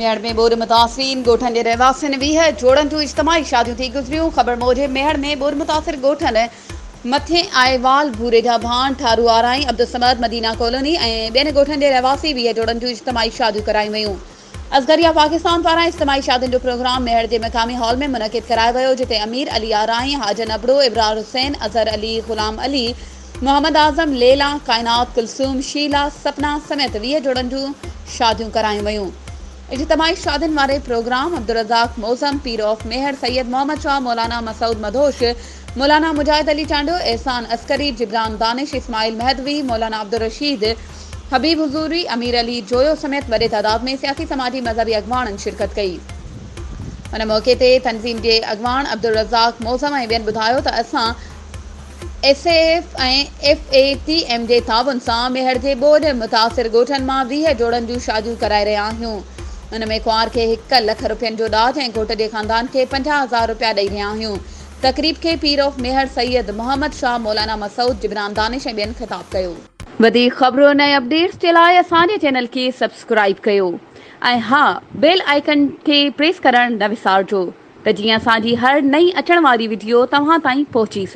मेहड़ में बोर मुतासिरीन गोठन के रहवासियुनि 20 जोड़न जूं इज्तमाही शादियूं थी गुज़रियूं। ख़बर मूजिब मेहड़ में बोर मुतासिर गोठन मथे आयवाल भूरे जा भाण ठारू आराई अब्दुल समद मदीना कॉलोनी ऐं ॿियनि ॻोठनि जे रहवासी 20 जोड़न जूं इज्तमाही शादियूं करायूं वयूं। असगरिया पाकिस्तान पारां इज्तमाही शादियुनि जो प्रोग्राम मेहड़ जे मक़ामी हॉल में मुनक़िद करायो वियो, जिते अमीर अली आराई, हाजन अबड़ो, इब्रार हुसैन, अज़हर अली, ग़ुलाम अली, मोहम्मद आज़म, लेला, कायनात, कुलसूम, शीला, सपना समेत 20 जोड़न जूं शादियूं करायूं वयूं। इज्तमाही शादियुनि वारे programme Abdul Razzaq Mauzam, Pir of Mehar, Syed Mohammad Shah, मौलाना मसूद मधोश, मौलाना मुजाहिद अली चांडो, एहसान अस्करी, जिब्रान दानिश, इस्माइल महदवी, मौलाना अब्दुल रशीद, हबीब हुजूरी, अमीर अली जोयो समेत वॾे तादाद में सियासी समाजी मज़हबी अॻवाननि शिरकत कई। उन मौक़े ते तंज़ीम जे अॻवान अब्दुल रज़ाक मौज़म ऐं ॿियनि ॿुधायो त असां SAF ऐं FATM जे ताउन सां मेहड़ जे बोर मुतासिर ॻोठनि मां 20 जोड़नि जूं शादियूं कराए रहिया आहियूं। उन में कुंवार खे 1 लख रुपयनि जो ॾाज ऐं घोट जे ख़ानदान खे 50,000 रुपया ॾेई रहिया आहियूं। तक़रीब खे पीर ऑफ मेहड़ सैयद मोहम्मद शाह, मौलाना मसूद, जिब्रान दानिश ऐं ॿियनि ख़िताब कयो। वधीक ख़बरुनि ऐं अपडेट्स जे लाइ असांजे चैनल खे सब्सक्राइब कयो ऐं हा, बेल आइकन खे प्रेस करणु न विसारिजो त जीअं असांजी हर नई अचण वारी वीडियो तव्हां ताईं पहुची सघे।